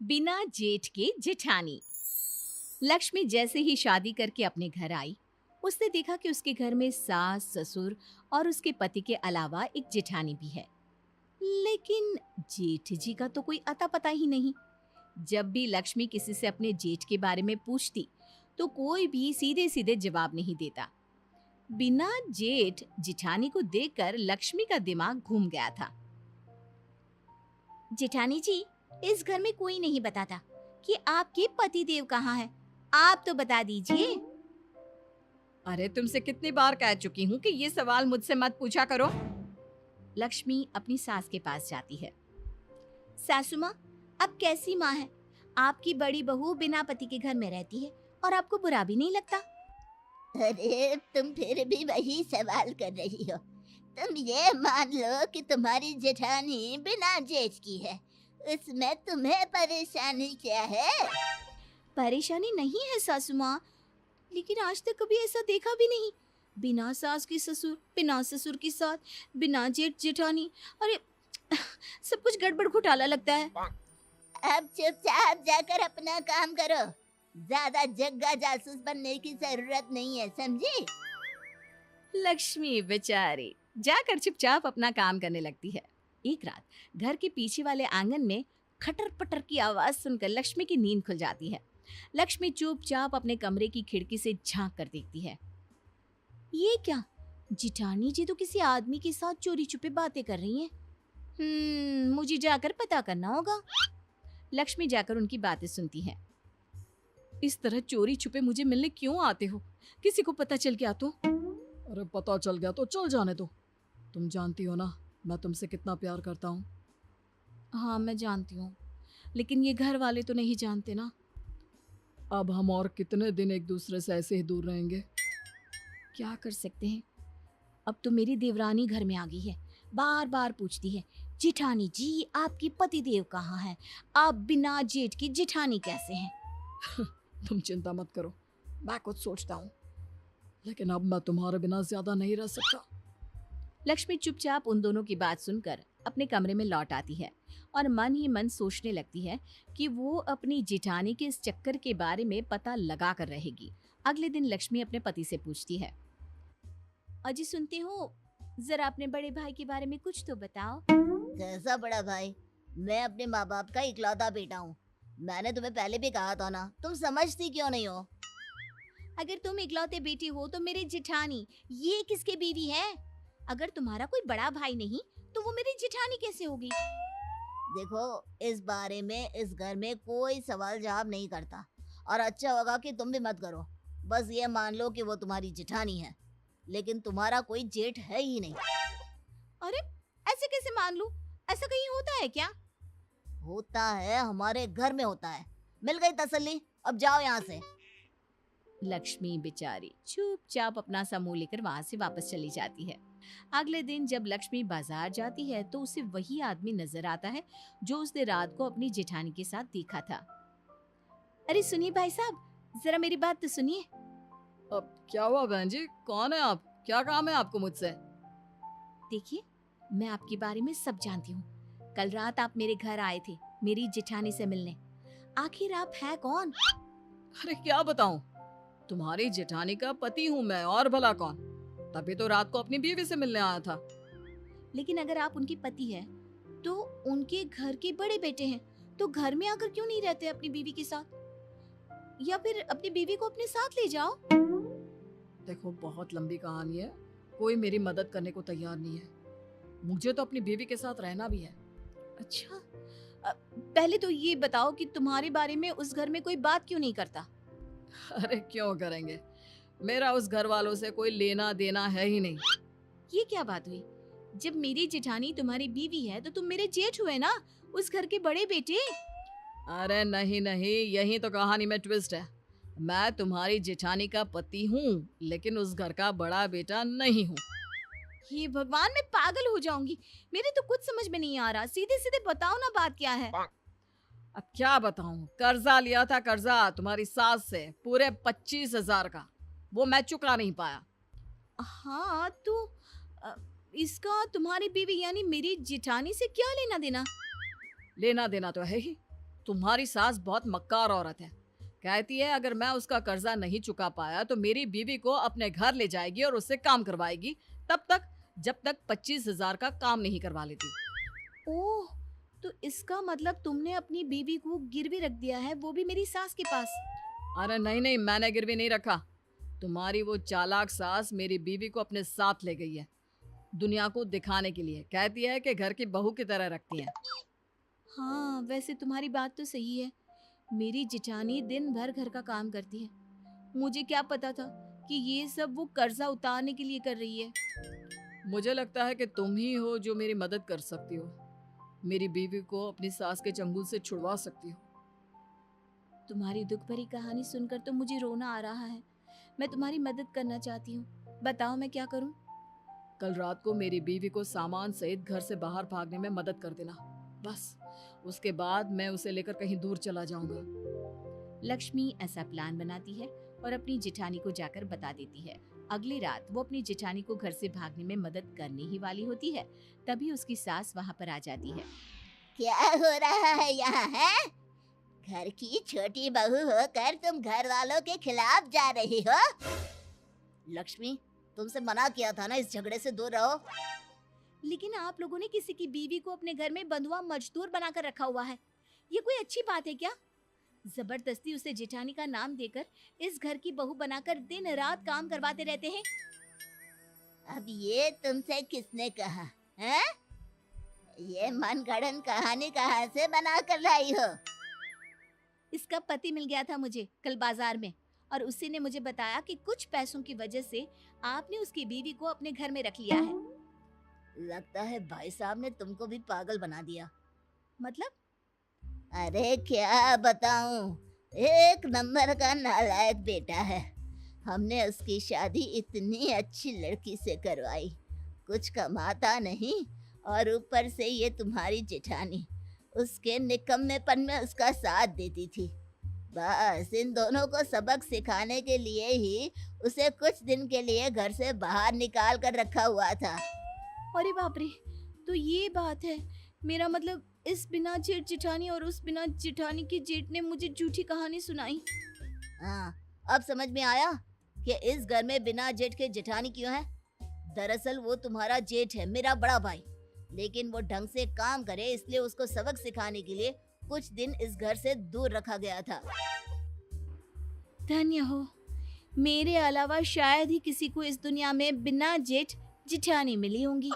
बिना जेठ के जेठानी। लक्ष्मी जैसे ही शादी करके अपने घर आई, उसने देखा कि उसके घर में सास, ससुर और उसके पति के अलावा एक जेठानी भी है। लेकिन जेठ जी का तो कोई अता पता ही नहीं। जब भी लक्ष्मी किसी से अपने जेठ के बारे में पूछती, तो कोई भी सीधे सीधे जवाब नहीं देता। बिना जेठ जेठानी को देखकर लक्ष्मी का दिमाग घूम गया था। जेठानी जी, इस घर में कोई नहीं बताता कि आपके पति देव कहाँ है। आप तो बता दीजिए। अरे तुमसे कितनी बार कह चुकी हूँ कि ये सवाल मुझसे मत पूछा करो। लक्ष्मी अपनी सास के पास जाती है। सासू माँ, अब कैसी माँ है? आपकी बड़ी बहू बिना पति के घर में रहती है और आपको बुरा भी नहीं लगता? अरे तुम फिर भी वही सवाल कर रही हो। तुम ये मान लो कि तुम्हारी जेठानी बिना जेठ की है। उसमें तुम्हें परेशानी क्या है? परेशानी नहीं है सासू माँ, लेकिन आज तक कभी ऐसा देखा भी नहीं। बिना सास की ससुर, बिना ससुर की सास, बिना जेठ जेठानी। अरे सब कुछ गड़बड़ घोटाला लगता है। अब चुपचाप जाकर अपना काम करो। ज्यादा जग्गा जासूस बनने की जरूरत नहीं है, समझी? लक्ष्मी बेचारी जाकर चुपचाप अपना काम करने लगती है। एक रात घर के पीछे वाले आंगन में खटर पटर की आवाज सुनकर लक्ष्मी की नींद खुल जाती है। लक्ष्मी चुपचाप अपने कमरे की खिड़की से झांक कर देखती है। ये क्या? जिठानी जी तो किसी आदमी के साथ चोरी छुपे बातें कर रही हैं। मुझे जाकर पता करना होगा। लक्ष्मी जाकर उनकी बातें सुनती है। इस तरह चोरी छुपे मुझे मिलने क्यों आते हो? किसी को पता चल गया तो? अरे पता चल गया तो चल जाने दो। तुम जानती हो ना मैं तुमसे कितना प्यार करता हूँ। हाँ मैं जानती हूँ, लेकिन ये घर वाले तो नहीं जानते ना। अब हम और कितने दिन एक दूसरे से ऐसे ही दूर रहेंगे? क्या कर सकते हैं? अब तो मेरी देवरानी घर में आ गई है। बार बार पूछती है, जिठानी जी आपकी पति देव कहाँ है? आप बिना जेठ की जिठानी कैसे हैं? तुम चिंता मत करो, मैं कुछ सोचता हूँ, लेकिन अब मैं तुम्हारे बिना ज्यादा नहीं रह सकता। लक्ष्मी चुपचाप उन दोनों की बात सुनकर अपने कमरे में लौट आती है और मन ही मन सोचने लगती है कि वो अपनी जिठानी के इस चक्कर के बारे में पता लगा कर रहेगी। अगले दिन लक्ष्मी अपने पति से पूछती है, अजी सुनते हो, जरा अपने बड़े भाई के बारे में कुछ तो बताओ। कैसा बड़ा भाई? मैं अपने माँ बाप का इकलौता बेटा हूँ। मैंने तुम्हें पहले भी कहा था ना, तुम समझती क्यों नहीं हो? अगर तुम इकलौते बेटी हो तो मेरी जिठानी ये किसके बीवी है? अगर तुम्हारा कोई बड़ा भाई नहीं तो वो मेरी जिठानी कैसे होगी? देखो, इस बारे में इस घर में कोई सवाल जवाब नहीं करता, और अच्छा होगा कि तुम भी मत करो। बस ये मान लो कि वो तुम्हारी जेठानी है, लेकिन तुम्हारा कोई जेठ है ही नहीं। अरे ऐसे कैसे मान लूं? ऐसा कहीं होता है क्या? होता है, हमारे घर में होता है। मिल गई तसल्ली, अब जाओ यहाँ से। लक्ष्मी बेचारी चुपचाप अपना समूह लेकर वहां से वापस चली जाती है। अगले दिन जब लक्ष्मी बाजार जाती है तो उसे वही आदमी नजर आता है जो उसने रात को अपनी जेठानी के साथ देखा था। अरे सुनिए भाई साहब, जरा मेरी बात तो सुनिए। अब क्या हुआ बहन जी, कौन है आप? क्या काम है आपको मुझसे? देखिए, मैं आपके बारे में सब जानती हूँ। कल रात आप मेरे घर आए थे मेरी जेठानी से मिलने। आखिर आप हैं कौन? अरे क्या बताऊं, तुम्हारी जेठानी का पति हूँ मैं, और भला कौन? तभी तो रात को अपनी बीवी से मिलने आया था। लेकिन अगर आप उनके पति हैं, तो उनके घर के बड़े बेटे हैं, तो घर में आकर क्यों नहीं रहते अपनी बीवी के साथ? या फिर अपनी बीवी को अपने साथ ले जाओ। देखो बहुत लंबी कहानी है, कोई मेरी मदद करने को तैयार नहीं है। मुझे तो अपनी बीवी के साथ रहना भी है। अच्छा, पहले तो ये बताओ कि तुम्हारे बारे में उस घर में कोई बात क्यों नहीं करता? अरे क्यों करेंगे, मेरा उस घर वालों से कोई लेना देना है ही नहीं। ये क्या बात हुई? जब मेरी जेठानी तुम्हारी बीवी है तो तुम मेरे जेठ हुए ना, उस घर के बड़े बेटे। अरे नहीं नहीं, यही तो कहानी में ट्विस्ट है। मैं तुम्हारी जेठानी का पति हूँ, लेकिन उस घर का बड़ा बेटा नहीं हूँ। हे भगवान, मैं पागल हो जाऊंगी। मेरे तो कुछ समझ में नहीं आ रहा। सीधे सीधे बताओ ना, बात क्या है? अब क्या बताऊं, कर्जा लिया था, कर्जा तुम्हारी सास से पूरे 25,000 का, वो मैं चुका नहीं पाया। हाँ तो अ, इसका तुम्हारी बीवी यानी मेरी जेठानी से क्या लेना देना? लेना देना तो है ही, तुम्हारी सास बहुत मक्कार औरत है। कहती है अगर मैं उसका कर्जा नहीं चुका पाया तो मेरी बीवी को अपने घर ले जाएगी और उससे काम करवाएगी, तब तक जब तक 25,000 का काम नहीं करवा लेती। ओह, तो इसका मतलब तुमने अपनी बीवी को गिरवी रख दिया है, वो भी मेरी सास के पास। अरे नहीं नहीं, मैंने गिरवी नहीं रखा। तुम्हारी वो चालाक सास मेरी बीवी को अपने साथ ले गई है, दुनिया को दिखाने के लिए। कहती है कि घर की बहू की तरह रखती है। हाँ, वैसे तुम्हारी बात तो सही है। मेरी जिठानी दिन भर घर का काम करती है। मुझे क्या पता था कि ये सब वो कर्जा उतारने के लिए कर रही है। मुझे लगता है कि तुम ही हो जो मेरी मदद कर सकती हो, मेरी बीवी को अपनी सास के चंगुल से छुड़वा सकती हो। तुम्हारी दुख भरी कहानी सुनकर तो मुझे रोना आ रहा है। मैं तुम्हारी मदद करना चाहती हूँ, बताओ मैं क्या करूँ। कल रात को मेरी बीवी को सामान सहित घर से बाहर भागने में मदद कर देना, बस। उसके बाद मैं उसे लेकर कहीं दूर चला जाऊंगा। लक्ष्मी ऐसा प्लान बनाती है और अपनी जिठानी को जाकर बता देती है। अगली रात वो अपनी जिठानी को घर से भागने में मदद करने ही वाली होती है, तभी उसकी सास वहाँ पर आ जाती है। क्या हो रहा है यहाँ है? घर की छोटी बहू होकर तुम घर वालों के खिलाफ जा रही हो? लक्ष्मी, तुमसे मना किया था ना इस झगड़े से दूर रहो। लेकिन आप लोगों ने किसी की बीवी को अपने घर में बंधुआ मजदूर बनाकर रखा हुआ है, ये कोई अच्छी बात है क्या? जबरदस्ती उसे जेठानी का नाम देकर इस घर की बहू बनाकर दिन रात काम करवाते रहते हैं। अब ये तुमसे किसने कहा है? ये मनगढ़ंत कहानी कहाँ से बना कर लाई हो? इसका पति मिल गया था मुझे कल बाजार में, और उसी ने मुझे बताया कि कुछ पैसों की वजह से आपने उसकी बीवी को अपने घर में रख लिया है। लगता है भाई साहब ने तुमको भी पागल बना दिया। मतलब? अरे क्या बताऊं, एक नंबर का नालायक बेटा है। हमने उसकी शादी इतनी अच्छी लड़की से करवाई, कुछ कमाता नहीं, और ऊपर से ये तुम्हारी जेठानी उसके निकम्मेपन में उसका साथ देती थी। बस इन दोनों को सबक सिखाने के लिए ही उसे कुछ दिन के लिए घर से बाहर निकाल कर रखा हुआ था। अरे बाप रे, तो ये बात है। मेरा मतलब इस बिना जेठ जेठानी और उस बिना जेठानी की जेठ ने मुझे झूठी कहानी सुनाई। हाँ, अब समझ में आया कि इस घर में बिना जेठ के जेठानी क्यों है। दरअसल वो तुम्हारा जेठ है, मेरा बड़ा भाई, लेकिन वो ढंग से काम करे इसलिए उसको सबक सिखाने के लिए कुछ दिन इस घर से दूर रखा गया था। धन्य हो, मेरे अलावा शायद ही किसी को इस दुनिया में बिना जेठ जिठानी मिली होंगी।